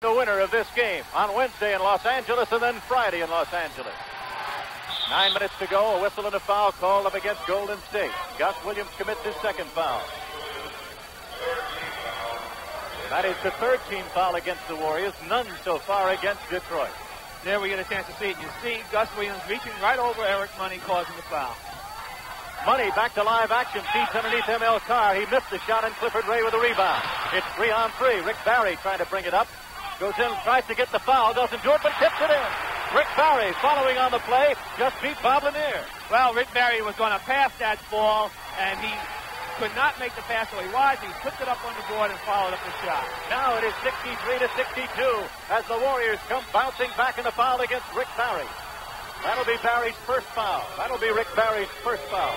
The winner of this game on Wednesday in Los Angeles and then Friday in Los Angeles. 9 minutes to go, a whistle and a foul called up against Golden State. Gus Williams commits his second foul. That is the third team foul against the Warriors, none so far against Detroit. There we get a chance to see it. You see Gus Williams reaching right over Eric Money, causing the foul. Money back to live action, feeds underneath ML Carr. He missed the shot, and Clifford Ray with a rebound. It's 3-on-3. Rick Barry trying to bring it up. Goes in, tries to get the foul, doesn't do it, but tips it in. Rick Barry following on the play, just beat Bob Lanier. Well, Rick Barry was going to pass that ball, and he could not make the pass, so he was. He put it up on the board and followed up the shot. Now it is 63-62 as the Warriors come bouncing back in the foul against Rick Barry. That'll be Barry's first foul. That'll be Rick Barry's first foul.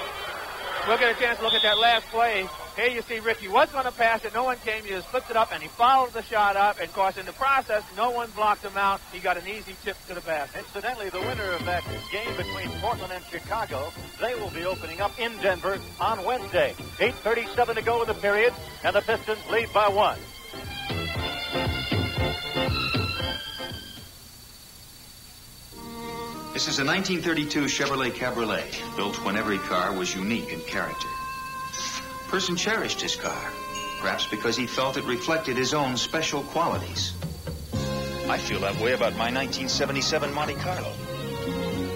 We'll get a chance to look at that last play. Here you see Rick. He was going to pass it. No one came. He just flipped it up, and he followed the shot up. And, of course, in the process, no one blocked him out. He got an easy tip to the basket. Incidentally, the winner of that game between Portland and Chicago, they will be opening up in Denver on Wednesday. 8:37 to go in the period, and the Pistons lead by 1. This is a 1932 Chevrolet Cabriolet, built when every car was unique in character. A person cherished his car, perhaps because he felt it reflected his own special qualities. I feel that way about my 1977 Monte Carlo.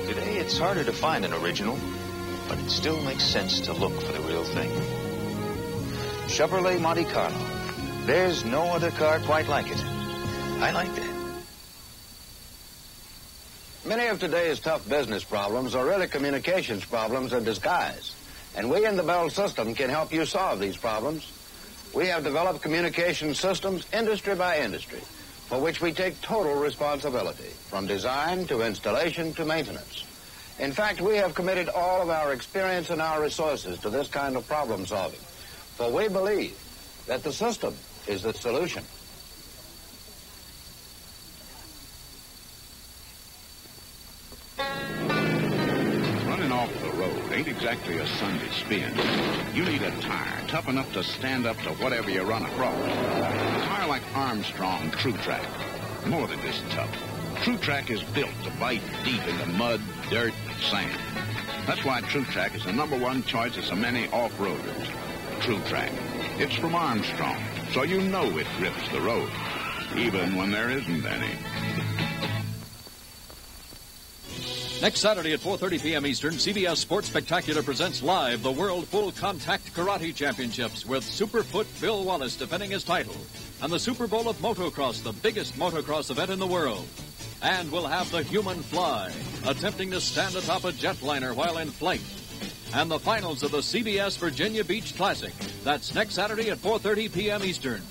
Today, it's harder to find an original, but it still makes sense to look for the real thing. Chevrolet Monte Carlo. There's no other car quite like it. I like that. Many of today's tough business problems are really communications problems in disguise. And we in the Bell system can help you solve these problems. We have developed communication systems industry by industry, for which we take total responsibility, from design to installation to maintenance. In fact, we have committed all of our experience and our resources to this kind of problem solving, for we believe that the system is the solution. Ain't exactly a Sunday spin. You need a tire tough enough to stand up to whatever you run across. A tire like Armstrong True Track. More than just tough. True Track is built to bite deep into mud, dirt, and sand. That's why True Track is the #1 choice of so many off-roaders. True Track. It's from Armstrong, so you know it grips the road, even when there isn't any. Next Saturday at 4:30 p.m. Eastern, CBS Sports Spectacular presents live the World Full Contact Karate Championships with Superfoot Bill Wallace defending his title, and the Super Bowl of Motocross, the biggest motocross event in the world. And we'll have the Human Fly, attempting to stand atop a jetliner while in flight. And the finals of the CBS Virginia Beach Classic. That's next Saturday at 4:30 p.m. Eastern.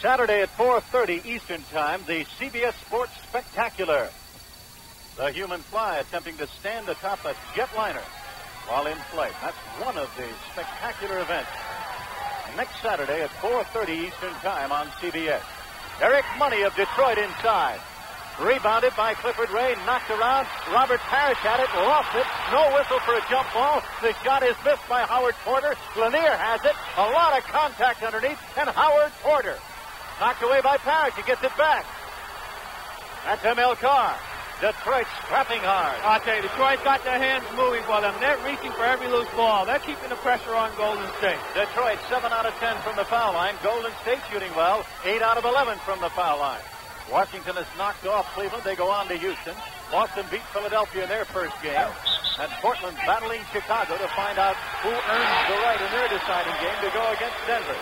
Saturday at 4:30 Eastern Time, the CBS Sports Spectacular. The Human Fly attempting to stand atop a jetliner while in flight. That's one of the spectacular events. Next Saturday at 4:30 Eastern Time on CBS. Eric Money of Detroit inside. Rebounded by Clifford Ray, knocked around. Robert Parrish had it, lost it. No whistle for a jump ball. The shot is missed by Howard Porter. Lanier has it. A lot of contact underneath, and Howard Porter knocked away by Parrish. He gets it back. That's ML Carr. Detroit scrapping hard. I'll tell you, Detroit's got their hands moving for them. They're reaching for every loose ball. They're keeping the pressure on Golden State. Detroit 7 out of 10 from the foul line. Golden State shooting well. 8 out of 11 from the foul line. Washington has knocked off Cleveland. They go on to Houston. Boston beat Philadelphia in their first game. And Portland battling Chicago to find out who earns the right in their deciding game to go against Denver.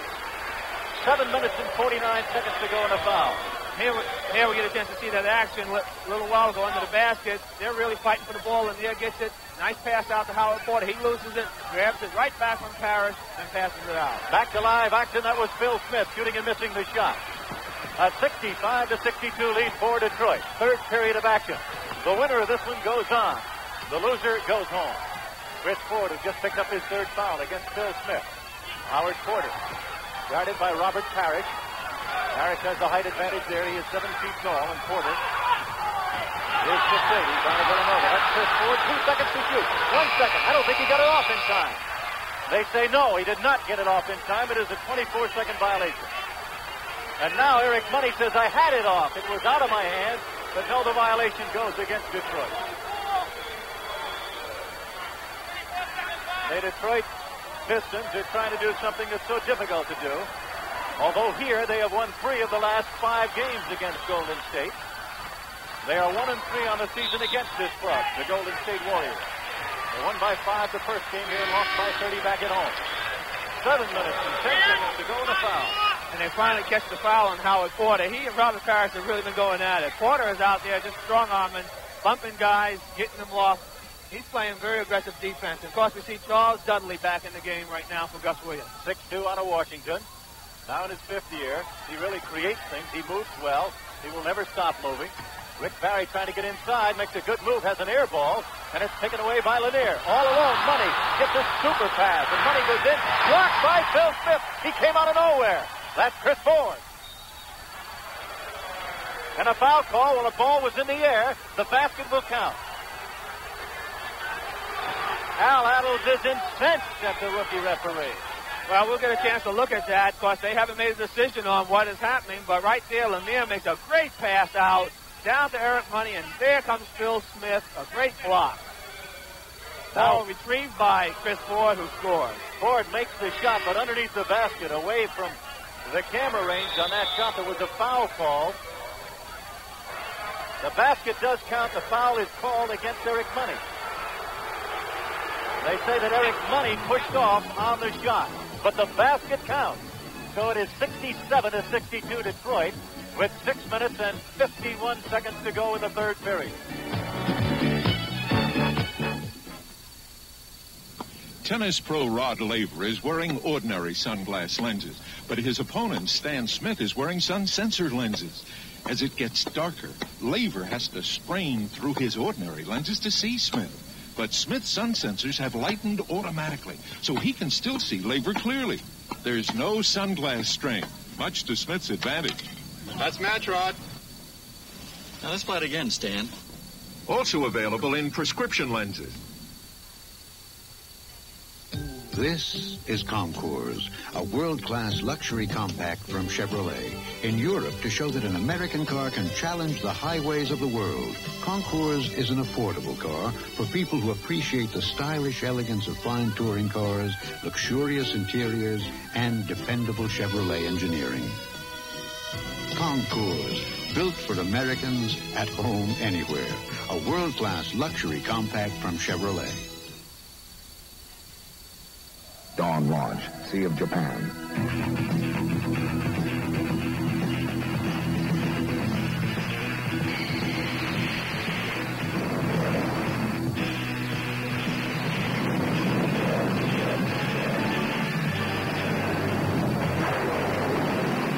7 minutes and 49 seconds to go in a foul. Here we get a chance to see that action a little while ago under the basket. They're really fighting for the ball, and there gets it. Nice pass out to Howard Porter. He loses it, grabs it right back from Parrish, and passes it out. Back to live action. That was Phil Smith shooting and missing the shot. A 65-62 lead for Detroit. Third period of action. The winner of this one goes on. The loser goes home. Chris Ford has just picked up his third foul against Phil Smith. Howard Porter, guarded by Robert Parrish. Parrish has the height advantage there. He is 7 feet tall, and Porter is 6'8". He's on to Villanova. That's Chris Ford. 2 seconds to shoot. 1 second. I don't think he got it off in time. They say no, he did not get it off in time. It is a 24-second violation. And now Eric Money says, I had it off. It was out of my hands, but no, the violation goes against Detroit. The Detroit Pistons are trying to do something that's so difficult to do. Although here they have won 3 of the last 5 games against Golden State. They are 1-3 on the season against this club, the Golden State Warriors. They won by 5 the first game here and lost by 30 back at home. 7 minutes and 10 seconds to go in a foul. And they finally catch the foul on Howard Porter. He and Robert Parrish have really been going at it. Porter is out there just strong-arming, bumping guys, getting them off. He's playing very aggressive defense. And of course, we see Charles Dudley back in the game right now for Gus Williams. 6'2" out of Washington. Now in his 5th year. He really creates things. He moves well. He will never stop moving. Rick Barry trying to get inside, makes a good move, has an air ball, and it's taken away by Lanier. All alone, Money gets a super pass, and Money goes in, blocked by Phil Smith. He came out of nowhere. That's Chris Ford. And a foul call while the ball was in the air. The basket will count. Al Adams is incensed at the rookie referee. Well, we'll get a chance to look at that. Of course, they haven't made a decision on what is happening, but right there, Lanier makes a great pass out down to Eric Money, and there comes Phil Smith, a great block. Ball retrieved by Chris Ford, who scores. Ford makes the shot, but underneath the basket, away from the camera range on that shot, there was a foul call. The basket does count. The foul is called against Eric Money. They say that Eric Money pushed off on the shot, but the basket counts. So it is 67-62 Detroit, with 6 minutes and 51 seconds to go in the 3rd period. Tennis pro Rod Laver is wearing ordinary sunglass lenses, but his opponent, Stan Smith, is wearing sun-censored lenses. As it gets darker, Laver has to strain through his ordinary lenses to see Smith. But Smith's sun sensors have lightened automatically, so he can still see Laver clearly. There's no sunglass strain, much to Smith's advantage. That's match, Rod. Now let's play it again, Stan. Also available in prescription lenses. This is Concours, a world-class luxury compact from Chevrolet. In Europe, to show that an American car can challenge the highways of the world, Concours is an affordable car for people who appreciate the stylish elegance of fine touring cars, luxurious interiors, and dependable Chevrolet engineering. Concours, built for Americans at home anywhere. A world-class luxury compact from Chevrolet. Dawn launch, Sea of Japan.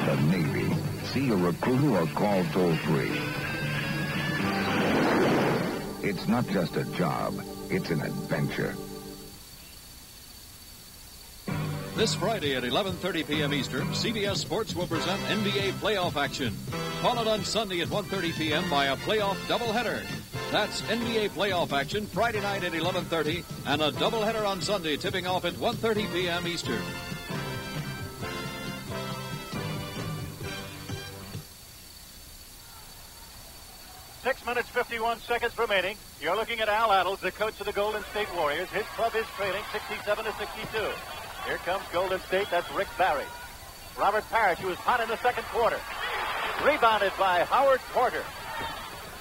The Navy. See a recruiter or call toll-free. It's not just a job, it's an adventure. This Friday at 11:30 p.m. Eastern, CBS Sports will present NBA playoff action. Followed on Sunday at 1:30 p.m. by a playoff doubleheader. That's NBA playoff action Friday night at 11:30 and a doubleheader on Sunday tipping off at 1:30 p.m. Eastern. Six minutes, 51 seconds remaining. You're looking at Al Adams, the coach of the Golden State Warriors. His club is trailing 67-62. Here comes Golden State. That's Rick Barry. Robert Parrish, who was hot in the second quarter. Rebounded by Howard Porter.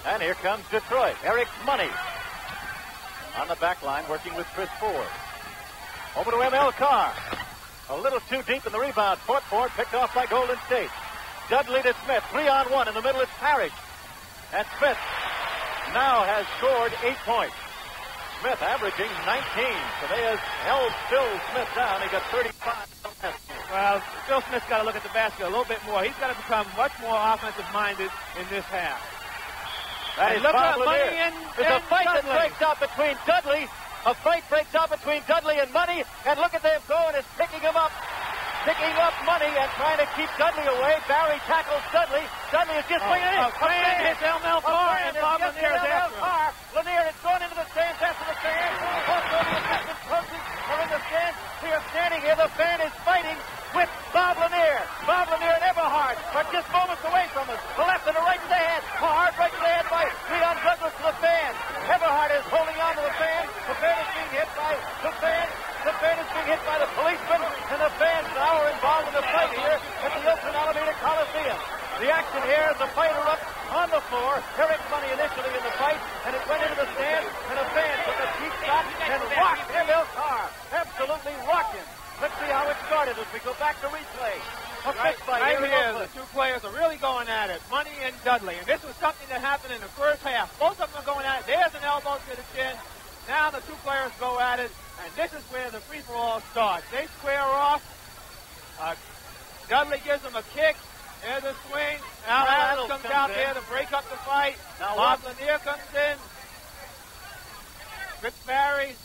And here comes Detroit. Eric Money on the back line working with Chris Ford. Over to ML Carr. A little too deep in the rebound. Fought for it, picked off by Golden State. Dudley to Smith. 3-on-1. In the middle is Parrish. And Smith now has scored 8 points. Smith averaging 19. So they have held Phil Smith down. He got 35. Well, Phil Smith's got to look at the basket a little bit more. He's got to become much more offensive-minded in this half. That is look at Money in. There's a fight that breaks out between Dudley. A fight breaks out between Dudley and Money. And look at them going. Is picking him up. Picking up Money and trying to keep Dudley away. Barry tackles Dudley. Dudley is just bringing it in. Hits ML Carr, and Bob Lanier is after him. Lanier has gone into the stands after the fan. Also, the assistant coaches are in the stands. We are standing here. The fan is fighting with Bob Lanier. Bob Lanier and Eberhard are just moments away from us. The left and the right to the head. Hard right to the head by Leon Douglas to the fan. Eberhard is holding on to the fan. The fan is being hit by the fan. The fan is being hit by the policeman. And the fans now are involved in the fight here at the Oakland Alameda Coliseum. The action here is the fight erupts on the floor. Eric Money initially in the fight, and it went into the stand, and a fan took a cheap shot and rocked Emil Carr. Absolutely rocked him. Let's see how it started as we go back to replay. Right here, the two players are really going at it, Money and Dudley. And this was something that happened in the first half. Both of them are going at it. There's an elbow to the chin. Now the two players go at it, and this is where the free-for-all starts. They square off. Dudley gives him a kick. There's a swing. Al Adams comes out there to break up the fight. Now Bob Lanier comes in. Fritz Barry.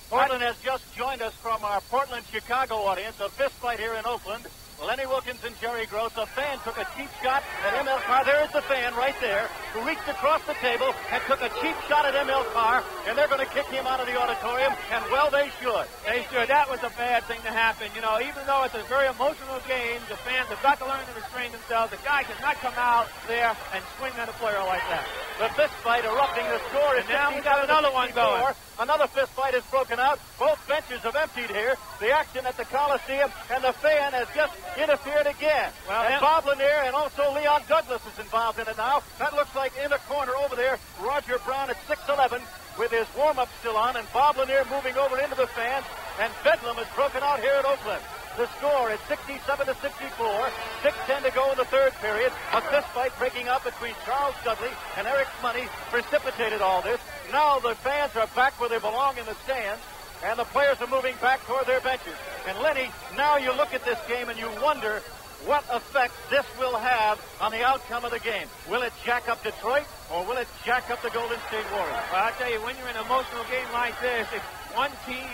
Portland has just joined us from our Portland-Chicago audience. A fist fight here in Oakland. Lenny Wilkins and Jerry Gross. A fan took a cheap shot at Emil Carr. There is the fan right there who reached across the table and took a cheap shot at Emil Carr, and they're going to kick him out of the auditorium, and well, they should. They should. That was a bad thing to happen. You know, even though it's a very emotional game, the fans have got to learn to restrain themselves. The guy cannot come out there and swing at a player like that. The fist fight erupting. The score is now we got another one going. Another fist fight is broken out. Both benches have emptied here. The action at the Coliseum, and the fan has just interfered again. Well, and Bob Lanier and also Leon Douglas is involved in it now. That looks like in the corner over there, Roger Brown at 6'11", with his warm-up still on, and Bob Lanier moving over into the fans, and Bedlam is broken out here at Oakland. The score is 67-64, 6:10 to go in the third period. A fist fight breaking up between Charles Dudley and Eric Money precipitated all this. Now the fans are back where they belong in the stands, and the players are moving back toward their benches. And Lenny, now you look at this game and you wonder what effect this will have on the outcome of the game. Will it jack up Detroit, or will it jack up the Golden State Warriors? Well, I tell you, when you're in an emotional game like this, if one team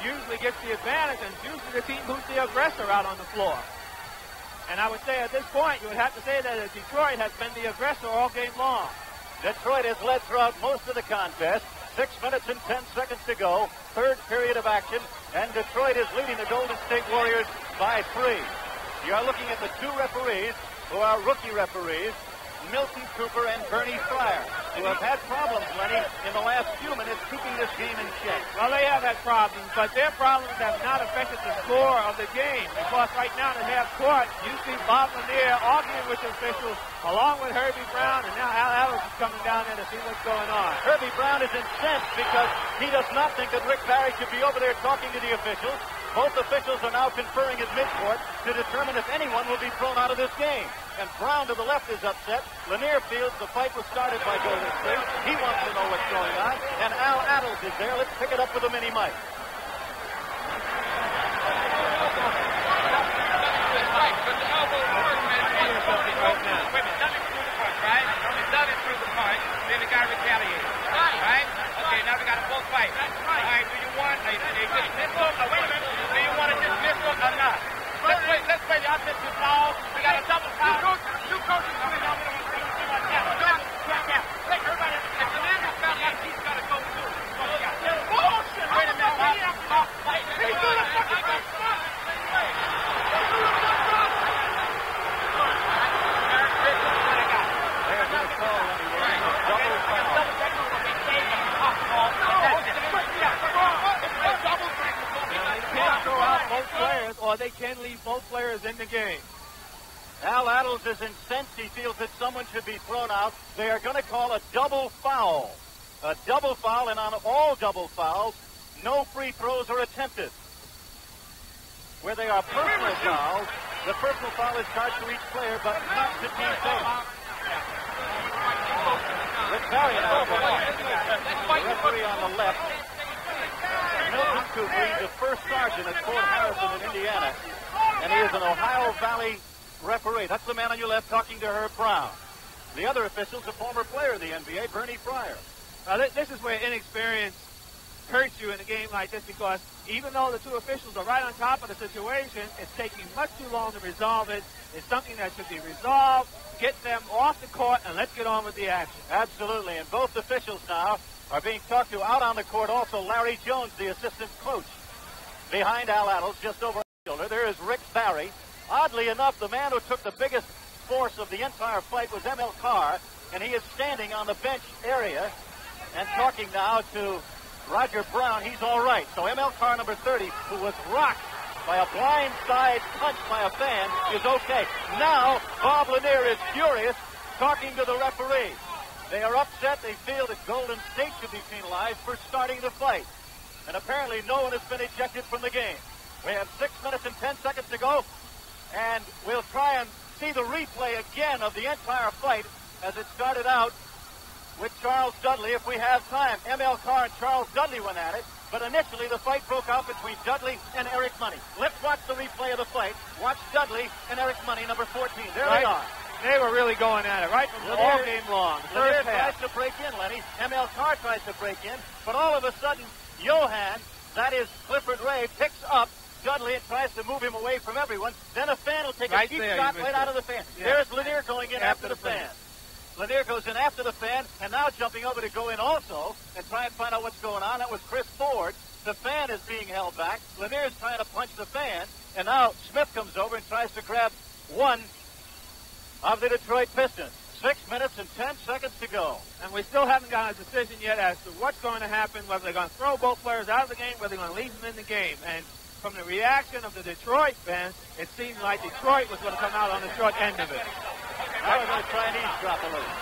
usually gets the advantage, and it's usually the team who's the aggressor out on the floor. And I would say at this point, you would have to say that Detroit has been the aggressor all game long. Detroit has led throughout most of the contest. 6 minutes and 10 seconds to go. Third period of action, and Detroit is leading the Golden State Warriors by 3. You are looking at the two referees, who are rookie referees, Milton Cooper and Bernie Fryer, who have had problems, Lenny, in the last few minutes keeping this game in check. Well, they have had problems, but their problems have not affected the score of the game, because right now in half court, you see Bob Lanier arguing with the officials, along with Herbie Brown, and now Al Adams is coming down there to see what's going on. Herbie Brown is incensed because he does not think that Rick Barry should be over there talking to the officials. Both officials are now conferring at midcourt to determine if anyone will be thrown out of this game. And Brown to the left is upset. Lanier feels the fight was started by Golden State. He wants to know what's going on. And Al Adams is there. Let's pick it up with the mini mic. Then the guy retaliated. Right? Okay, now we got a full fight. All right, do you want a dismissal? Wait a minute. Do you want a dismissal or not? Let's play the offensive foul. We got a double foul. Two coaches coming down. We don't want to see my cap. Take everybody. If the man is foul, he's got to go too. Bullshit. Wait a minute. He's doing a fucking thing. Both players, or they can leave both players in the game. Al Adams is incensed. He feels that someone should be thrown out. They are going to call a double foul. A double foul, and on all double fouls, no free throws are attempted. Where they are personal fouls, the personal foul is charged to each player, but not to team total. Rick Barry now, the referee on the left. Milton Cooper, he's the first sergeant at Fort Harrison in Indiana, and he is an Ohio Valley referee. That's the man on your left talking to Herb Brown. The other official's a former player of the NBA, Bernie Fryer. This is where inexperience hurts you in a game like this, because even though the two officials are right on top of the situation, it's taking much too long to resolve it. It's something that should be resolved, get them off the court, and let's get on with the action. Absolutely, and both officials now are being talked to. Out on the court also, Larry Jones, the assistant coach. Behind Al Attles, just over his shoulder, there is Rick Barry. Oddly enough, the man who took the biggest force of the entire fight was M.L. Carr, and he is standing on the bench area and talking now to Roger Brown. He's all right. So M.L. Carr, number 30, who was rocked by a blindside punch by a fan, is okay. Now, Bob Lanier is furious, talking to the referee. They are upset. They feel that Golden State should be penalized for starting the fight. And apparently no one has been ejected from the game. We have 6 minutes and 10 seconds to go, and we'll try and see the replay again of the entire fight as it started out with Charles Dudley if we have time. M.L. Carr and Charles Dudley went at it, but initially the fight broke out between Dudley and Eric Money. Let's watch the replay of the fight. Watch Dudley and Eric Money, number 14. There they are. They were really going at it right from all game long. Lanier tries to break in, Lenny. M.L. Carr tries to break in, but all of a sudden, Johan, that is Clifford Ray, picks up Dudley and tries to move him away from everyone. Then a fan will take a cheap shot right out of the fan. Yeah. There's Lanier going in after the fan. Lanier goes in after the fan, and now jumping over to go in also and try and find out what's going on. That was Chris Ford. The fan is being held back. Lanier's trying to punch the fan, and now Smith comes over and tries to grab one of the Detroit Pistons. 6 minutes and 10 seconds to go. And we still haven't gotten a decision yet as to what's going to happen, whether they're going to throw both players out of the game, whether they're going to leave them in the game. And from the reaction of the Detroit fans, it seemed like Detroit was going to come out on the short end of it. Now we're going to try and eavesdrop a little.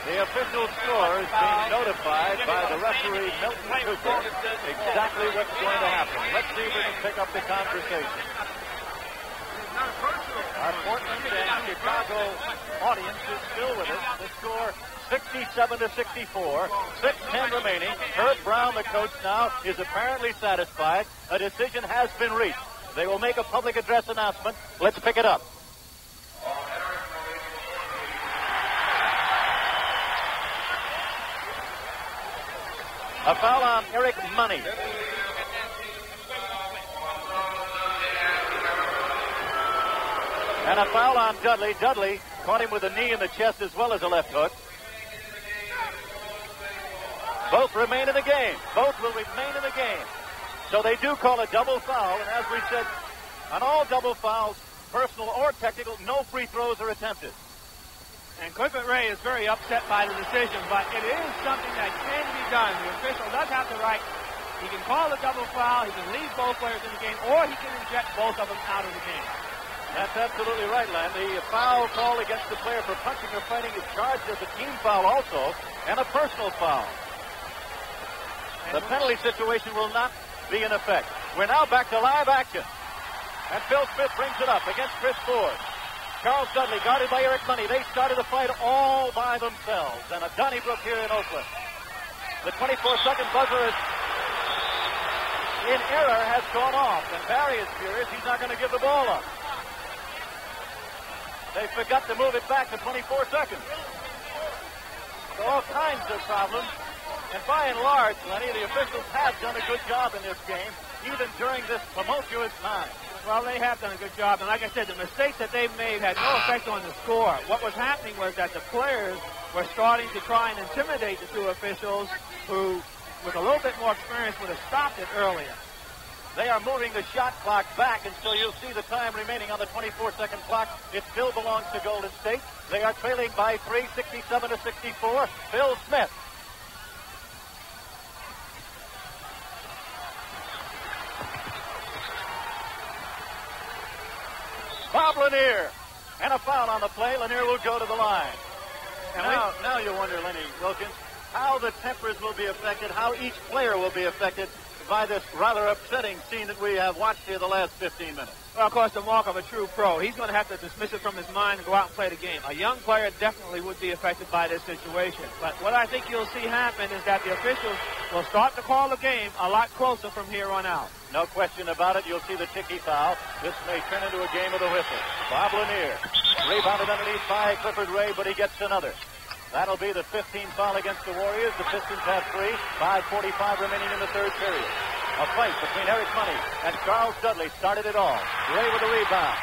The official score is being notified by the referee, Milton Cooper, exactly what's going to happen. Let's see if we can pick up the conversation. Our Portland and Chicago audience is still with us. The score 67-64, 6:10 remaining. Herb Brown, the coach now, is apparently satisfied. A decision has been reached. They will make a public address announcement. Let's pick it up. A foul on Eric Money. And a foul on Dudley. Dudley caught him with a knee in the chest as well as a left hook. Both remain in the game. Both will remain in the game. So they do call a double foul. And as we said, on all double fouls, personal or technical, no free throws are attempted. And Clifford Ray is very upset by the decision, but it is something that can be done. The official does have the right. He can call a double foul, he can leave both players in the game, or he can eject both of them out of the game. That's absolutely right, Len. The foul call against the player for punching or fighting is charged as a team foul also, and a personal foul. The penalty situation will not be in effect. We're now back to live action. And Phil Smith brings it up against Chris Ford. Charles Dudley guarded by Eric Money. They started the fight all by themselves. And a Donnybrook here in Oakland. The 24-second buzzer is in error, has gone off. And Barry is furious. He's not going to give the ball up. They forgot to move it back to 24 seconds. So all kinds of problems. And by and large, Lenny, the officials have done a good job in this game, even during this tumultuous time. Well, they have done a good job, and like I said, the mistakes that they've made had no effect on the score. What was happening was that the players were starting to try and intimidate the two officials who, with a little bit more experience, would have stopped it earlier. They are moving the shot clock back, and so you'll see the time remaining on the 24-second clock. It still belongs to Golden State. They are trailing by 3, 67-64. Phil Smith. Bob Lanier. And a foul on the play. Lanier will go to the line. And now you wonder, Lenny Wilkins, how the tempers will be affected, how each player will be affected by this rather upsetting scene that we have watched here the last 15 minutes. Well, of course, the mark of a true pro. He's going to have to dismiss it from his mind and go out and play the game. A young player definitely would be affected by this situation. But what I think you'll see happen is that the officials will start to call the game a lot closer from here on out. No question about it. You'll see the ticky foul. This may turn into a game of the whistle. Bob Lanier Rebounded underneath by Clifford Ray, but he gets another. That'll be the 15th foul against the Warriors. The Pistons have 3. 5:45 remaining in the third period. A fight between Eric Money and Charles Dudley started it all. Ray with a rebound.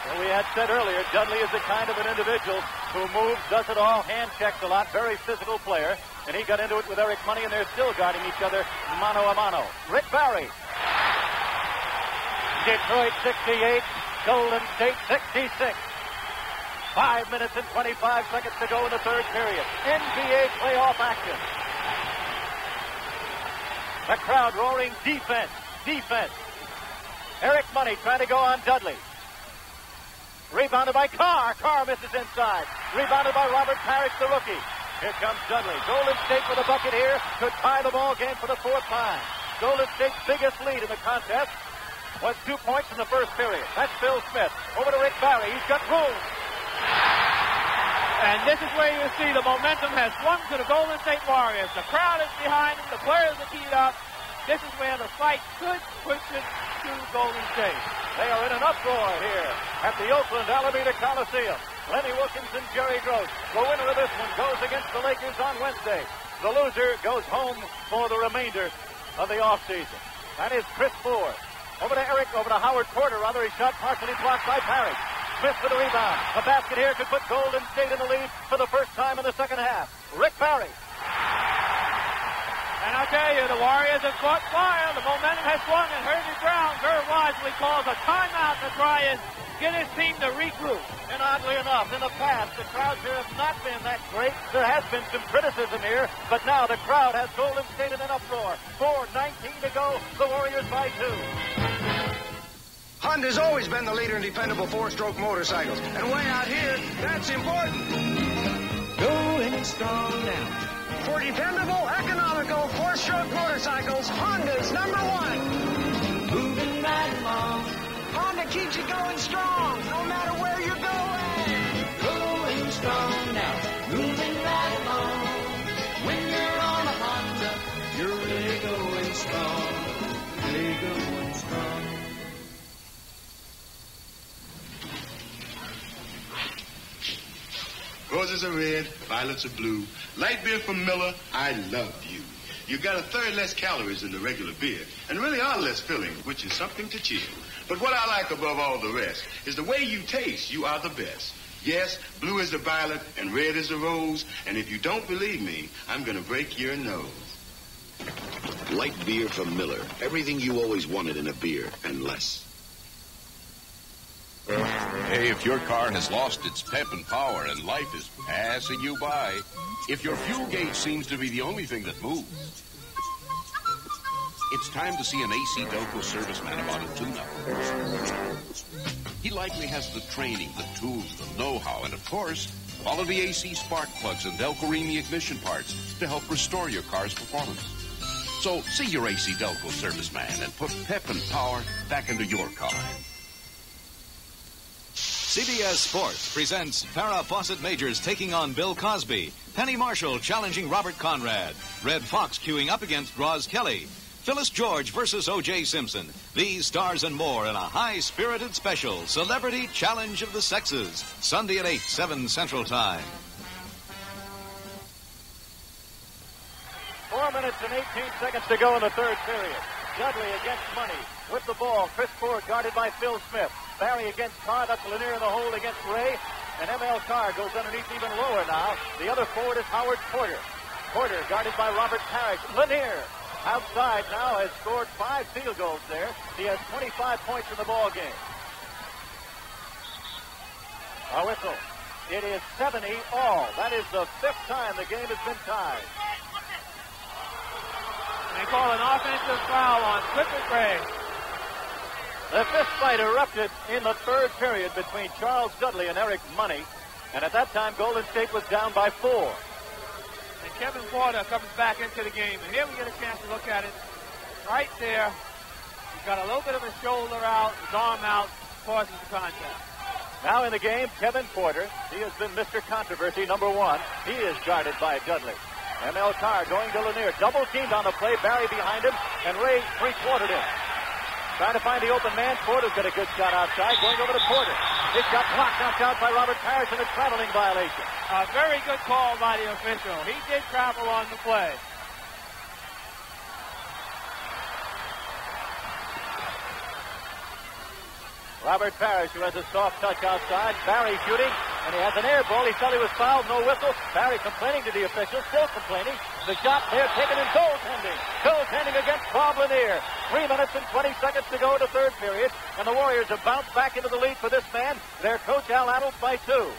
Well, we had said earlier, Dudley is the kind of an individual who moves, does it all, hand checks a lot, very physical player. And he got into it with Eric Money, and they're still guarding each other mano a mano. Rick Barry. Detroit 68, Golden State 66. 5 minutes and 25 seconds to go in the third period. NBA playoff action. The crowd roaring defense, defense. Eric Money trying to go on Dudley. Rebounded by Carr. Carr misses inside. Rebounded by Robert Parrish, the rookie. Here comes Dudley. Golden State with a bucket here could tie the ball game for the 4th time. Golden State's biggest lead in the contest was 2 points in the first period. That's Phil Smith. Over to Rick Barry. He's got room. And this is where you see the momentum has swung to the Golden State Warriors. The crowd is behind them. The players are teed up. This is where the fight could push it to Golden State. They are in an uproar here at the Oakland Alameda Coliseum. Lenny Wilkins and Jerry Gross. The winner of this one goes against the Lakers on Wednesday. The loser goes home for the remainder of the offseason. That is Chris Ford. Over to Howard Porter. Rather, he shot partially blocked by Parrish. Smith with the rebound. A basket here could put Golden State in the lead for the first time in the second half. Rick Barry. And I tell you, the Warriors have caught fire. The momentum has swung, and Herbie Brown very wisely calls a timeout to try and get his team to regroup. And oddly enough, in the past, the crowds here have not been that great. There has been some criticism here, but now the crowd has Golden State in an uproar. 4:19 to go. The Warriors by 2. Honda's always been the leader in dependable 4-stroke motorcycles. And way out here, that's important. Going strong now. For dependable, economical 4-stroke motorcycles, Honda's #1. Moving right along. Honda keeps you going strong, no matter where you're going. Going strong now. Moving right along. When you're on a Honda, you're really going strong. Really going strong. Roses are red, violets are blue. Light beer from Miller, I love you. You got a third less calories than the regular beer, and really are less filling, which is something to cheer. But what I like above all the rest is the way you taste. You are the best. Yes, blue is the violet and red is the rose. And if you don't believe me, I'm going to break your nose. Light beer from Miller. Everything you always wanted in a beer, and less. Hey, if your car has lost its pep and power and life is passing you by, if your fuel gauge seems to be the only thing that moves, it's time to see an AC Delco serviceman about a tune-up. He likely has the training, the tools, the know-how, and of course, all of the AC spark plugs and Delco-Remy ignition parts to help restore your car's performance. So see your AC Delco serviceman and put pep and power back into your car. CBS Sports presents Farrah Fawcett Majors taking on Bill Cosby, Penny Marshall challenging Robert Conrad, Red Fox queuing up against Roz Kelly, Phyllis George versus O.J. Simpson. These stars and more in a high-spirited special, Celebrity Challenge of the Sexes, Sunday at 8, 7 Central Time. 4 minutes and 18 seconds to go in the third period. Dudley against Money with the ball. Chris Ford guarded by Phil Smith. Barry against Carr. That's Lanier in the hole against Ray. And M.L. Carr goes underneath even lower now. The other forward is Howard Porter. Porter guarded by Robert Parrish. Lanier outside now has scored 5 field goals there. He has 25 points in the ball game. A whistle. It is 70 all. That is the 5th time the game has been tied. They call an offensive foul on Clifford Ray. The fist fight erupted in the third period between Charles Dudley and Eric Money. And at that time, Golden State was down by 4. And Kevin Porter comes back into the game. And here we get a chance to look at it. Right there. He's got a little bit of his shoulder out, his arm out, causes the contact. Now in the game, Kevin Porter. He has been Mr. Controversy, #1. He is guarded by Dudley. M.L. Carr going to Lanier. Double teamed on the play. Barry behind him. And Ray three-quartered him. Trying to find the open man. Porter's got a good shot outside. Going over to Porter. His shot blocked out by Robert Parrish and a traveling violation. A very good call by the official. He did travel on the play. Robert Parrish, who has a soft touch outside. Barry shooting, and he has an air ball. He thought he was fouled, no whistle. Barry complaining to the officials, still complaining. The shot there taken in goaltending. Goaltending against Bob Lanier. 3 minutes and 20 seconds to go in the third period, and the Warriors have bounced back into the lead for this man, their coach Al Attles, by 2.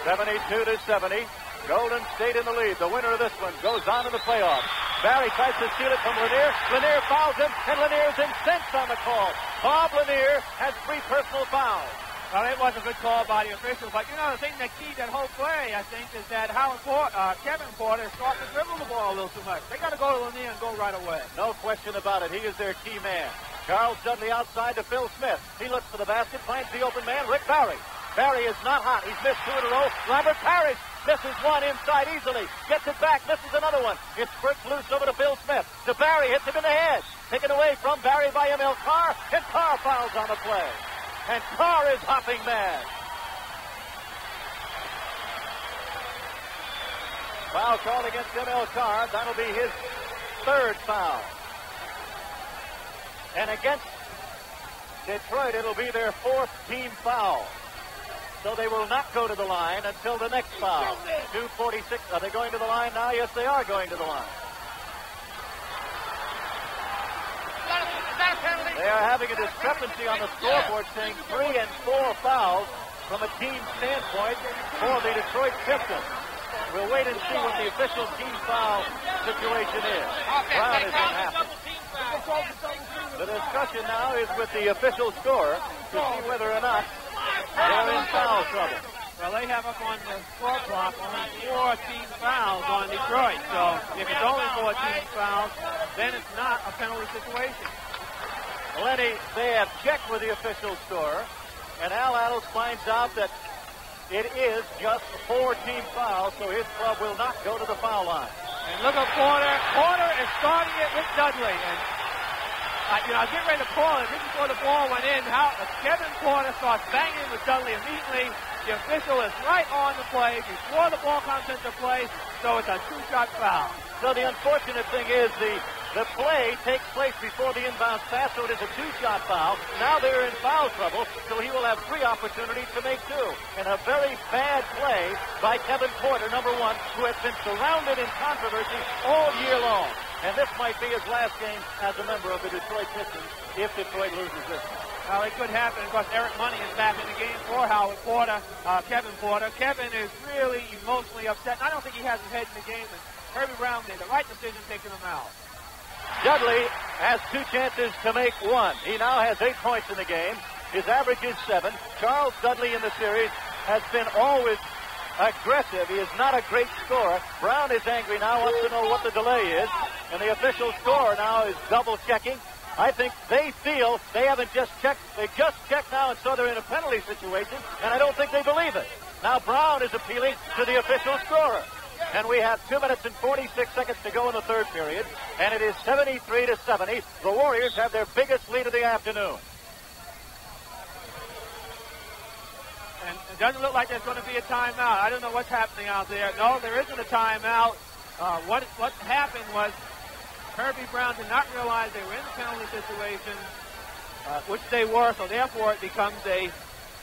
(72-70). Golden State in the lead. The winner of this one goes on to the playoffs. Barry tries to steal it from Lanier. Lanier fouls him, and Lanier's incensed on the call. Bob Lanier has 3 personal fouls. Well, it was a good call by the official, but you know the thing that keyed that whole play, I think, is that Kevin Porter is starting to dribble the ball a little too much. They got to go to Lanier and go right away. No question about it. He is their key man. Charles Dudley outside to Phil Smith. He looks for the basket, finds the open man, Rick Barry. Barry is not hot. He's missed 2 in a row. Robert Parrish misses 1 inside easily. Gets it back, misses another one. It spurts loose over to Phil Smith. To Barry, hits him in the head. Taken away from Barry by Emil Carr, and Carr fouls on the play. And Carr is hopping mad. Foul called against Emil Carr. That'll be his 3rd foul. And against Detroit, it'll be their 4th team foul. So they will not go to the line until the next foul. 2:46. Are they going to the line now? Yes, they are going to the line. They are having a discrepancy on the scoreboard saying 3 and 4 fouls from a team standpoint for the Detroit Pistons. We'll wait and see what the official team foul situation is. Brown isn't happy. The discussion now is with the official scorer to see whether or not they're in foul trouble. Well, they have up on the score clock only 4 team fouls on Detroit. So if it's only 4 team fouls, then it's not a penalty situation. Lenny, they have checked with the official scorer, and Al Attles finds out that it is just 4 team fouls, so his club will not go to the foul line. And look at Porter. Porter is starting it with Dudley. And I was getting ready to call it just before the ball went in. Kevin Porter starts banging with Dudley immediately. The official is right on the play before the ball comes into play, so it's a 2-shot foul. So the unfortunate thing is the play takes place before the inbound pass, so it is a 2-shot foul. Now they're in foul trouble, so he will have 3 opportunities to make 2. And a very bad play by Kevin Porter, number 1, who has been surrounded in controversy all year long. And this might be his last game as a member of the Detroit Pistons if Detroit loses this one. Well, it could happen. Of course, Eric Money is back in the game for Kevin Porter. Kevin is really emotionally upset. I don't think he has his head in the game, and Herbie Brown made the right decision taking him out. Dudley has 2 chances to make 1. He now has 8 points in the game. His average is 7. Charles Dudley in the series has been always aggressive. He is not a great scorer. Brown is angry now, wants to know what the delay is. And the official scorer now is double-checking. I think they feel they haven't just checked. They just checked now and saw they're in a penalty situation, and I don't think they believe it. Now Brown is appealing to the official scorer. And we have 2 minutes and 46 seconds to go in the third period, and it is 73-70. The Warriors have their biggest lead of the afternoon. And it doesn't look like there's going to be a timeout. I don't know what's happening out there. No, there isn't a timeout. What happened was Herbie Brown did not realize they were in the penalty situation, which they were, so therefore it becomes a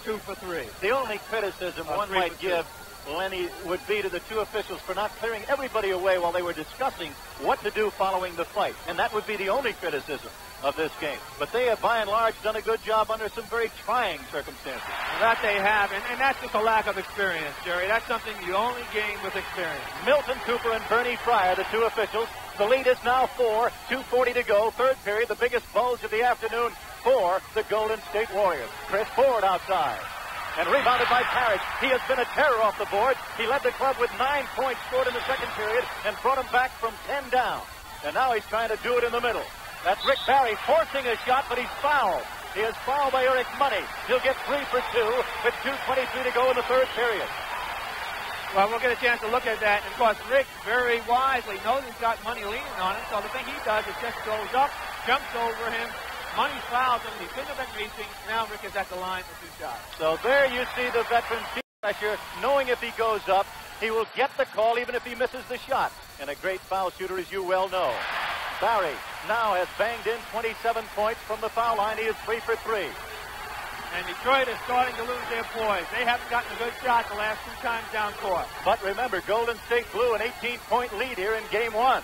2 for 3. The only criticism one might give Lenny would be to the 2 officials for not clearing everybody away while they were discussing what to do following the fight. And that would be the only criticism of this game. But they have, by and large, done a good job under some very trying circumstances. That they have, and that's just a lack of experience, Jerry. That's something you only gain with experience. Milton Cooper and Bernie Fryer, the 2 officials. The lead is now 4, 2:40 to go. Third period, the biggest bulge of the afternoon for the Golden State Warriors. Chris Ford outside. And rebounded by Parrish. He has been a terror off the board. He led the club with 9 points scored in the second period and brought him back from 10 down. And now he's trying to do it in the middle. That's Rick Barry forcing a shot, but he's fouled. He is fouled by Eric Money. He'll get 3 for 2 with 2:23 to go in the third period. Well, we'll get a chance to look at that. And, of course, Rick very wisely knows he's got Money leaning on him. So the thing he does is just goes up, jumps over him. Money fouls him. He couldn't have been reaching. Now Rick is at the line for 2 shots. So there you see the veteran team pressure, knowing if he goes up, he will get the call even if he misses the shot. And a great foul shooter, as you well know. Barry now has banged in 27 points from the foul line. He is 3 for 3. And Detroit is starting to lose their poise. They haven't gotten a good shot the last 2 times down court. But remember, Golden State blew an 18-point lead here in Game 1.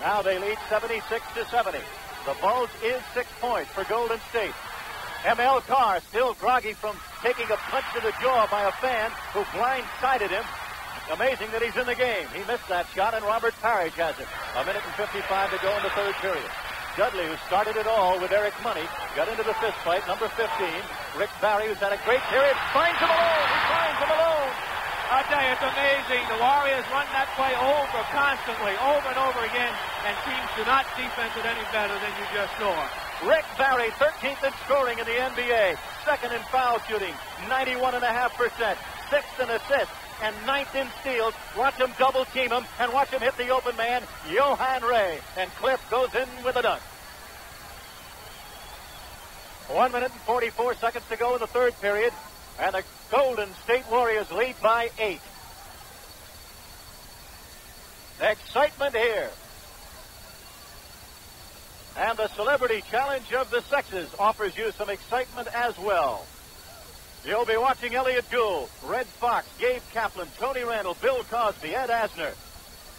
Now they lead 76-70. The bulge is 6 points for Golden State. M.L. Carr still groggy from taking a punch to the jaw by a fan who blindsided him. Amazing that he's in the game. He missed that shot, and Robert Parrish has it. 1 minute and 55 to go in the 3rd period. Dudley, who started it all with Eric Money, got into the fist fight, number 15. Rick Barry, who's had a great period, finds him alone. He finds him alone. I'll tell you, it's amazing. The Warriors run that play over constantly, over and over again, and teams do not defense it any better than you just saw. Rick Barry, 13th in scoring in the NBA, 2nd in foul shooting, 91.5%, 6th in assists, and 9th in steals. Watch him double team him, and watch him hit the open man, Johan Ray. And Cliff goes in with a dunk. 1 minute and 44 seconds to go in the 3rd period, and the Golden State Warriors lead by 8. Excitement here. And the Celebrity Challenge of the Sexes offers you some excitement as well. You'll be watching Elliott Gould, Red Fox, Gabe Kaplan, Tony Randall, Bill Cosby, Ed Asner,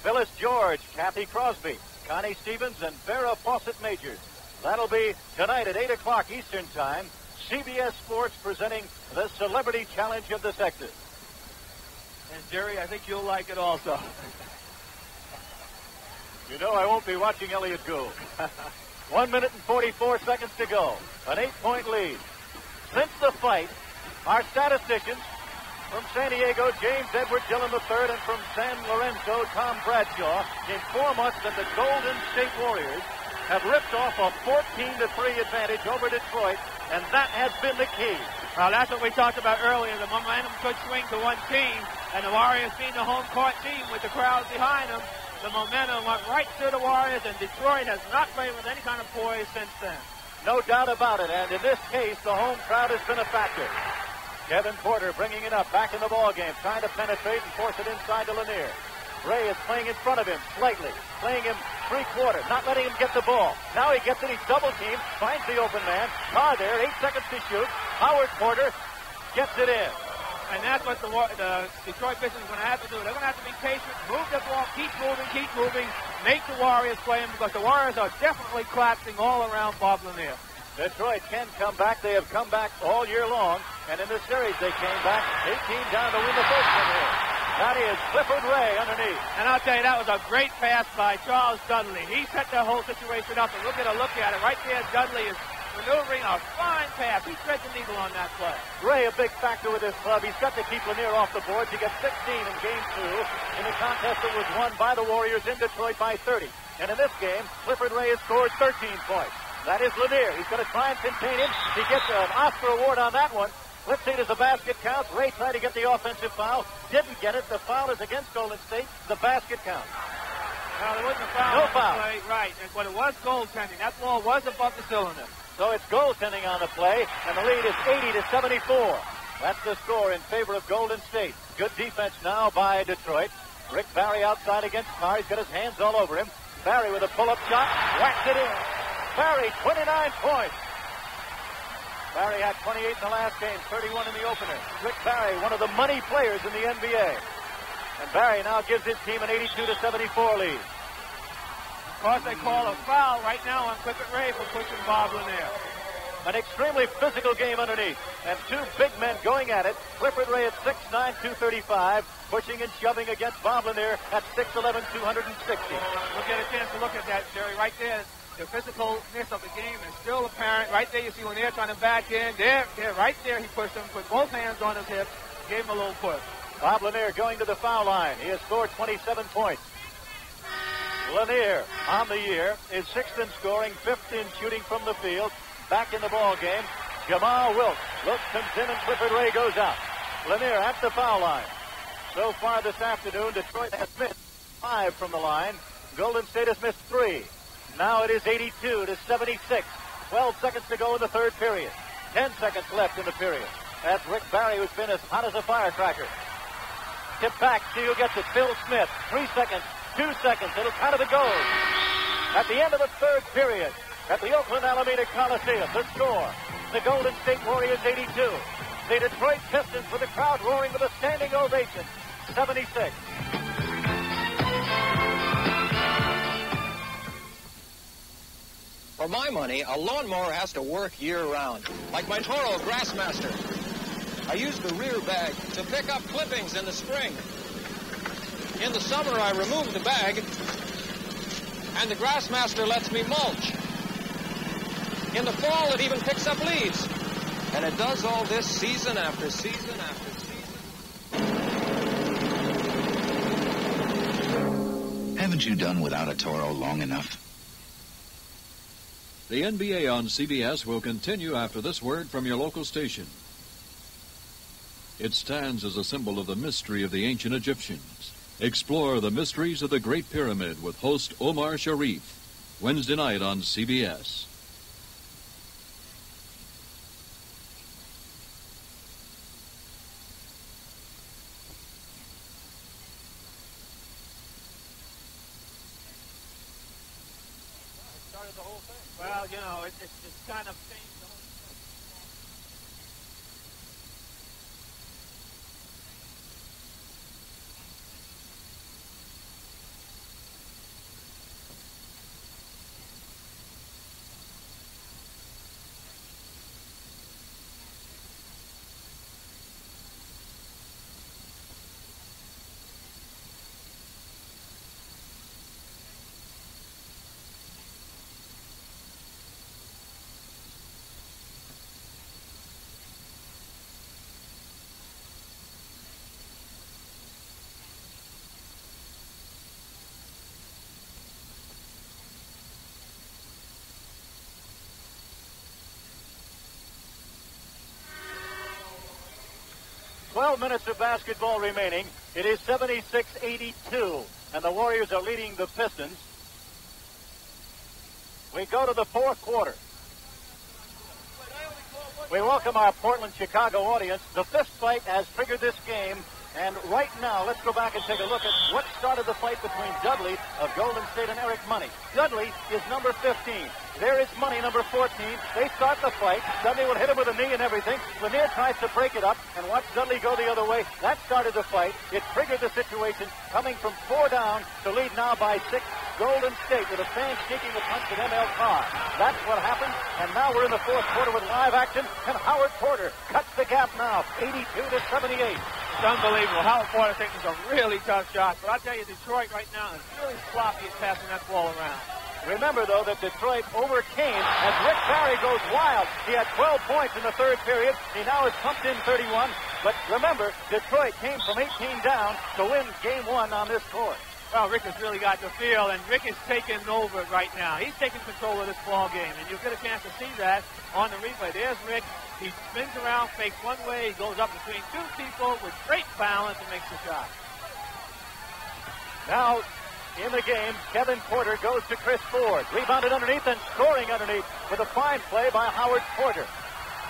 Phyllis George, Kathy Crosby, Connie Stevens, and Farrah Fawcett Majors. That'll be tonight at 8 o'clock Eastern Time. CBS Sports presenting the Celebrity Challenge of the Sexes. And, Jerry, I think you'll like it also. You know I won't be watching Elliott Gould. 1 minute and 44 seconds to go. An 8-point lead. Since the fight, our statisticians from San Diego, James Edward Dillon III, and from San Lorenzo, Tom Bradshaw, inform us that the Golden State Warriors have ripped off a 14-3 advantage over Detroit, and that has been the key. Well, that's what we talked about earlier. The momentum could swing to one team, and the Warriors being the home court team with the crowd behind them, the momentum went right to the Warriors, and Detroit has not played with any kind of poise since then. No doubt about it, and in this case, the home crowd has been a factor. Kevin Porter bringing it up, back in the ball game, trying to penetrate and force it inside to Lanier. Ray is playing in front of him, slightly, playing him three-quarter, not letting him get the ball. Now he gets it, he's double-teamed, finds the open man. Carr there, 8 seconds to shoot. Howard Porter gets it in. And that's what the Detroit Pistons are going to have to do. They're going to have to be patient, move the ball, keep moving, make the Warriors play them, because the Warriors are definitely collapsing all around Bob Lanier. Detroit can come back. They have come back all year long, and in this series they came back 18 down to win the first one here. That is Clifford Ray underneath. And I'll tell you, that was a great pass by Charles Dudley. He set the whole situation up, and we'll get a look at it. Right there, Dudley is maneuvering a fine pass. He threads the needle on that play. Ray, a big factor with his club. He's got to keep Lanier off the boards. He got 16 in Game 2 in a contest that was won by the Warriors in Detroit by 30. And in this game, Clifford Ray has scored 13 points. That is Lanier. He's going to try and contain him. He gets an Oscar award on that one. Let's see, does the basket count? Ray tried to get the offensive foul. Didn't get it. The foul is against Golden State. The basket counts. Well, there wasn't a foul. No foul. Play. Right. But it was goaltending. That ball was above the cylinder. So it's goaltending on the play, and the lead is 80-74. That's the score in favor of Golden State. Good defense now by Detroit. Rick Barry outside against Carr. He's got his hands all over him. Barry with a pull-up shot. Whacks it in. Barry, 29 points. Barry had 28 in the last game, 31 in the opener. Rick Barry, one of the money players in the NBA. And Barry now gives his team an 82-74 lead. Of course, they call a foul right now on Clifford Ray for pushing Bob Lanier. An extremely physical game underneath. And two big men going at it. Clifford Ray at 6'9", 235, pushing and shoving against Bob Lanier at 6'11", 260. We'll get a chance to look at that, Jerry, right there. The physicalness of the game is still apparent. Right there, you see Lanier trying to back in. There, right there, he pushed him, put both hands on his hips, gave him a little push. Bob Lanier going to the foul line. He has scored 27 points. Lanier, on the year, is 6th in scoring, 5th in shooting from the field. Back in the ball game, Jamal Wilkes. Wilkes comes in and Clifford Ray goes out. Lanier at the foul line. So far this afternoon, Detroit has missed 5 from the line. Golden State has missed 3. Now it is 82 to 76. 12 seconds to go in the third period. 10 seconds left in the period. That's Rick Barry, who's been as hot as a firecracker. Tip back, see who gets it. Phil Smith. 3 seconds, 2 seconds. It'll count to the goal. At the end of the third period, at the Oakland Alameda Coliseum, the score, the Golden State Warriors 82. The Detroit Pistons, with the crowd roaring with a standing ovation, 76. For my money, a lawnmower has to work year-round, like my Toro Grassmaster. I use the rear bag to pick up clippings in the spring. In the summer, I remove the bag, and the Grassmaster lets me mulch. In the fall, it even picks up leaves. And it does all this season after season after season. Haven't you done without a Toro long enough? The NBA on CBS will continue after this word from your local station. It stands as a symbol of the mystery of the ancient Egyptians. Explore the mysteries of the Great Pyramid with host Omar Sharif, Wednesday night on CBS. Well, you know, it's kind of changed the whole thing. Minutes of basketball remaining. It is 76-82, and the Warriors are leading the Pistons. We go to the fourth quarter. We welcome our Portland-Chicago audience. The fifth fight has triggered this game, and right now, let's go back and take a look at what started the fight between Dudley of Golden State and Eric Money. Dudley is number 15. There is Money, number 14. They start the fight. Dudley will hit him with a knee and everything. Lanier tries to break it up and watch Dudley go the other way. That started the fight. It triggered the situation, coming from 4 down to lead now by 6. Golden State with a fan sneaking a punch at ML Carr. That's what happened, and now we're in the fourth quarter with live action, and Howard Porter cuts the gap now, 82 to 78. It's unbelievable. Howard Porter taking some really tough shots, but I'll tell you, Detroit right now is really sloppy at passing that ball around. Remember, though, that Detroit overcame as Rick Barry goes wild. He had 12 points in the third period. He now has pumped in 31. But remember, Detroit came from 18 down to win game 1 on this court. Well, Rick has really got the feel, and Rick is taking over right now. He's taking control of this ball game, and you'll get a chance to see that on the replay. There's Rick. He spins around, fakes one way. He goes up between 2 people with great balance and makes the shot. Now, in the game, Kevin Porter goes to Chris Ford. Rebounded underneath and scoring underneath with a fine play by Howard Porter.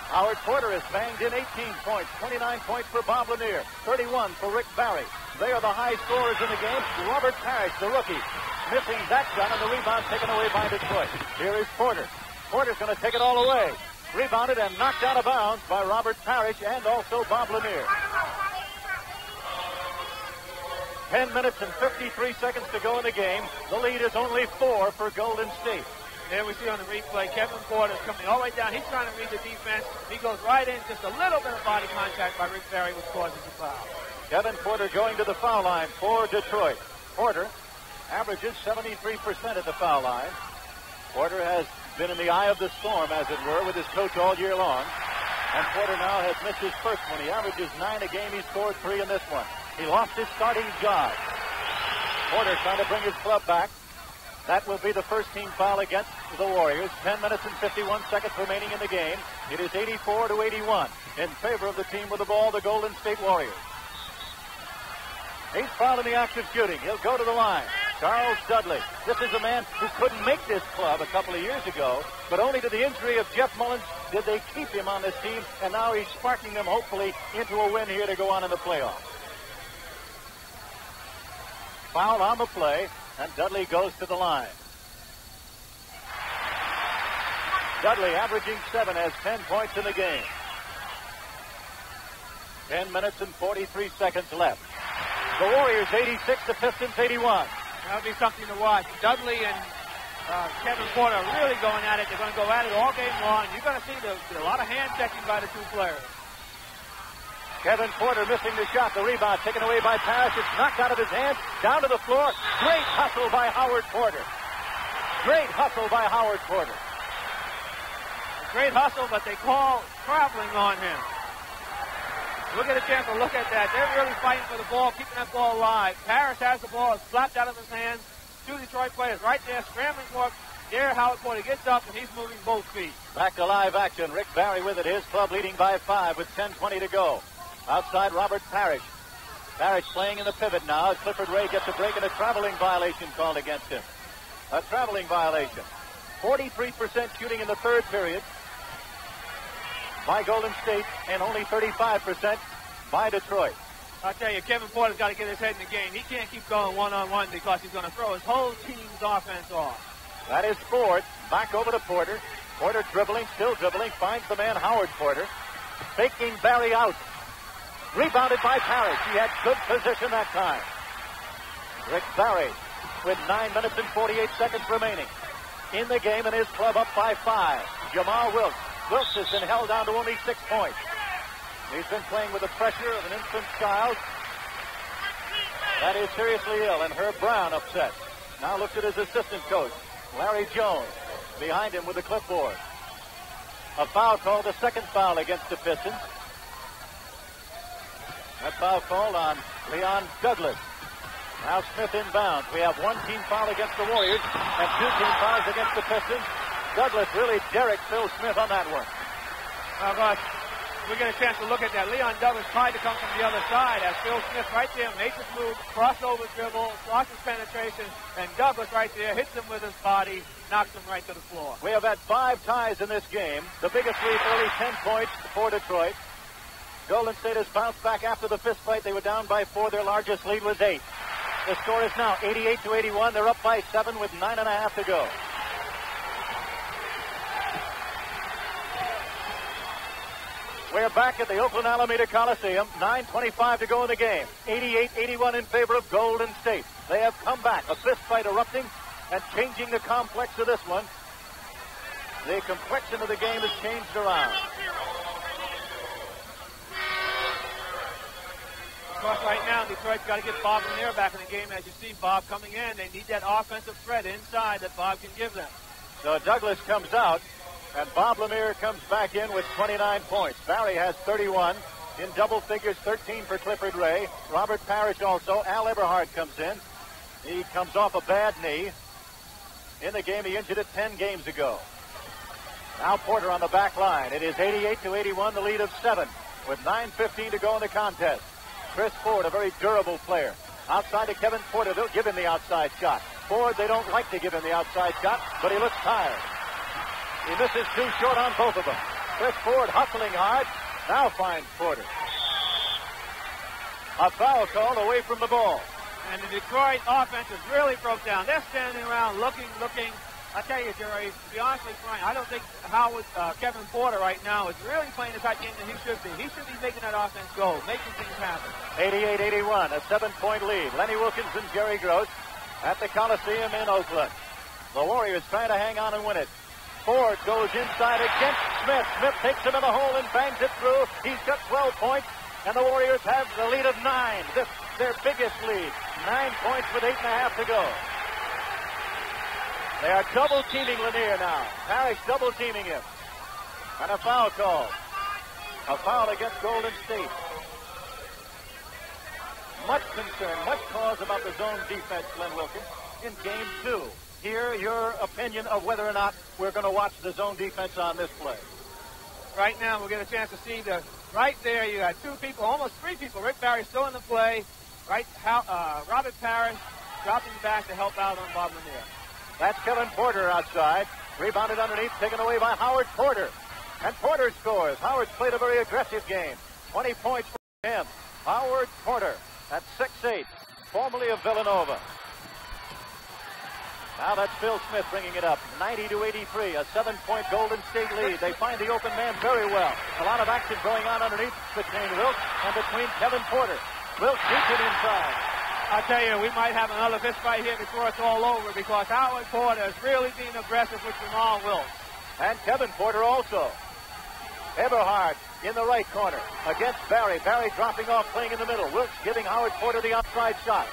Howard Porter has banged in 18 points, 29 points for Bob Lanier, 31 for Rick Barry. They are the high scorers in the game. Robert Parrish, the rookie, missing that shot, and the rebound taken away by Detroit. Here is Porter. Porter's going to take it all away. Rebounded and knocked out of bounds by Robert Parrish and also Bob Lanier. 10 minutes and 53 seconds to go in the game. The lead is only 4 for Golden State. There we see on the replay, Kevin Porter coming all the way down. He's trying to read the defense. He goes right in, just a little bit of body contact by Rick Barry, which causes the foul. Kevin Porter going to the foul line for Detroit. Porter averages 73% at the foul line. Porter has been in the eye of the storm, as it were, with his coach all year long. And Porter now has missed his first one. He averages 9 a game. He scored 3 in this one. He lost his starting job. Porter trying to bring his club back. That will be the first team foul against the Warriors. 10 minutes and 51 seconds remaining in the game. It is 84 to 81 in favor of the team with the ball, the Golden State Warriors. He's fouled in the act of shooting. He'll go to the line. Charles Dudley. This is a man who couldn't make this club a couple of years ago, but only to the injury of Jeff Mullins did they keep him on this team, and now he's sparking them hopefully into a win here to go on in the playoffs. Foul on the play, and Dudley goes to the line. Dudley averaging 7, has 10 points in the game. 10 minutes and 43 seconds left. The Warriors 86, the Pistons 81. That'll be something to watch. Dudley and Kevin Porter are really going at it. They're going to go at it all game long. You're going to see a lot of hand checking by the two players. Kevin Porter missing the shot. The rebound taken away by Parrish. It's knocked out of his hands. Down to the floor. Great hustle by Howard Porter. Great hustle by Howard Porter. Great hustle, but they call traveling on him. We'll get a chance to look at that. They're really fighting for the ball, keeping that ball alive. Parrish has the ball. It's slapped out of his hands. Two Detroit players right there scrambling for it. There, Howard Porter gets up, and he's moving both feet. Back to live action. Rick Barry with it. His club leading by 5 with 10:20 to go. Outside, Robert Parrish. Parrish playing in the pivot now as Clifford Ray gets a break and a traveling violation called against him. A traveling violation. 43% shooting in the third period by Golden State and only 35% by Detroit. I'll tell you, Kevin Porter's got to get his head in the game. He can't keep going one-on-one because he's going to throw his whole team's offense off. That is Ford. Back over to Porter. Porter dribbling, still dribbling, finds the man Howard Porter. Faking Barry out. Rebounded by Parrish. He had good position that time. Rick Barry with 9 minutes and 48 seconds remaining in the game, and his club up by 5. Jamal Wilkes. Wilkes has been held down to only 6 points. He's been playing with the pressure of an infant child that is seriously ill, and Herb Brown upset. Now looks at his assistant coach, Larry Jones, behind him with the clipboard. A foul called, the second foul against the Pistons. That foul called on Leon Douglas. Now Smith inbounds. We have one team foul against the Warriors and 2 team fouls against the Pistons. Douglas really derricked Phil Smith on that one. We get a chance to look at that. Leon Douglas tried to come from the other side as Phil Smith right there makes his move, crossover dribble, crosses penetration, and Douglas right there hits him with his body, knocks him right to the floor. We have had 5 ties in this game. The biggest lead early, 10 points for Detroit. Golden State has bounced back after the fist fight. They were down by 4. Their largest lead was 8. The score is now 88-81. They're up by 7 with 9.5 to go. We're back at the Oakland Alameda Coliseum. 9:25 to go in the game. 88-81 in favor of Golden State. They have come back. A fist fight erupting and changing the complex of this one. The complexion of the game has changed around. Of course, right now, Detroit's got to get Bob Lanier back in the game. As you see, Bob coming in. They need that offensive threat inside that Bob can give them. So Douglas comes out. And Bob Lanier comes back in with 29 points. Barry has 31 in double figures, 13 for Clifford Ray. Robert Parrish also. Al Eberhard comes in. He comes off a bad knee. In the game, he injured it 10 games ago. Now Porter on the back line. It is 88-81, the lead of 7 with 9:15 to go in the contest. Chris Ford, a very durable player. Outside to Kevin Porter. They'll give him the outside shot. Ford, they don't like to give him the outside shot, but he looks tired. He misses 2 short on both of them. Chris Ford hustling hard. Now finds Porter. A foul called away from the ball. And the Detroit offense is really broke down. They're standing around looking. I tell you, Jerry, to be honest with you, I don't think Kevin Porter right now is really playing the type game that he should be. He should be making that offense go, making things happen. 88-81, a 7-point lead. Lenny Wilkins and Jerry Gross at the Coliseum in Oakland. The Warriors trying to hang on and win it. Ford goes inside against Smith. Smith takes him in the hole and bangs it through. He's got 12 points, and the Warriors have the lead of 9. This their biggest lead. 9 points with 8.5 to go. They are double-teaming Lanier now. Parrish double-teaming him. And a foul call. A foul against Golden State. Much concern, much cause about the zone defense, Glenn Wilkins, in Game 2. Hear your opinion of whether or not we're going to watch the zone defense on this play. Right now, we'll get a chance to see right there, you got 2 people, almost 3 people. Rick Barry still in the play. Robert Parrish dropping back to help out on Bob Lanier. That's Kevin Porter outside. Rebounded underneath, taken away by Howard Porter. And Porter scores. Howard's played a very aggressive game. 20 points for him. Howard Porter at 6'8", formerly of Villanova. Now that's Phil Smith bringing it up. 90-83, a 7-point Golden State lead. They find the open man very well. A lot of action going on underneath between Wilkes and between Kevin Porter. Wilkes beats it inside. I tell you, we might have another fist fight here before it's all over because Howard Porter is really being aggressive with Jamal Wilkes. And Kevin Porter also. Eberhard in the right corner against Barry. Barry dropping off, playing in the middle. Wilkes giving Howard Porter the outside shot.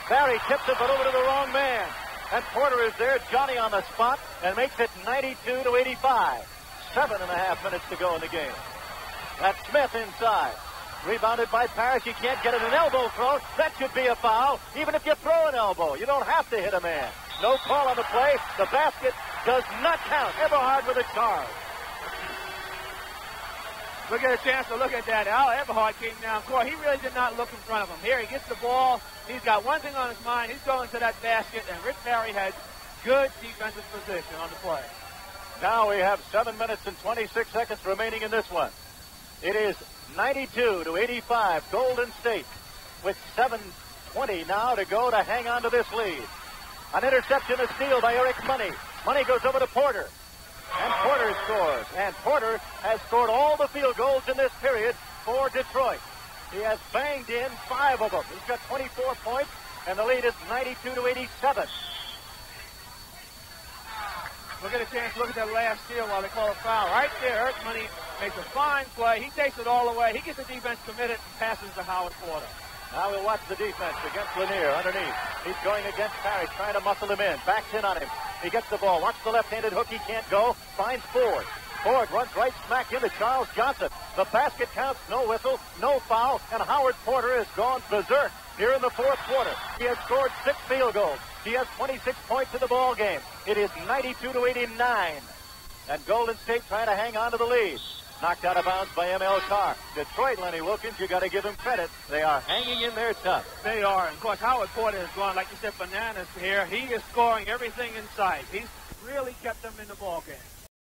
Barry tips it, but over to the wrong man. And Porter is there, Johnny on the spot, and makes it 92-85. 7.5 minutes to go in the game. That's Smith inside. Rebounded by Parrish. He can't get it. An elbow throw. That should be a foul, even if you throw an elbow. You don't have to hit a man. No call on the play. The basket does not count. Eberhard with a charge. We'll get a chance to look at that. Al Eberhard came down court. He really did not look in front of him. Here, he gets the ball. He's got one thing on his mind. He's going to that basket, and Rick Barry had good defensive position on the play. Now we have 7 minutes and 26 seconds remaining in this one. It is 92-85, Golden State, with 7:20 now to go to hang on to this lead. An interception, a steal by Eric Money. Money goes over to Porter. And Porter scores. And Porter has scored all the field goals in this period for Detroit. He has banged in 5 of them. He's got 24 points, and the lead is 92-87. We'll get a chance to look at that last steal while they call a foul. Right there, Eric Money makes a fine play. He takes it all away. He gets the defense committed and passes to Howard Porter. Now we'll watch the defense against Lanier underneath. He's going against Parrish, trying to muscle him in. Backs in on him. He gets the ball. Watch the left-handed hook. He can't go. Finds Ford. Ford runs right smack into Charles Johnson. The basket counts. No whistle. No foul. And Howard Porter has gone berserk here in the fourth quarter. He has scored 6 field goals. He has 26 points in the ball game. It is 92-89. And Golden State trying to hang on to the lead. Knocked out of bounds by M.L. Carr. Detroit, Lenny Wilkins, you got to give him credit. They are hanging in there tough. They are. And, of course, Howard Porter has gone, like you said, bananas here. He is scoring everything in sight. He's really kept them in the ball game.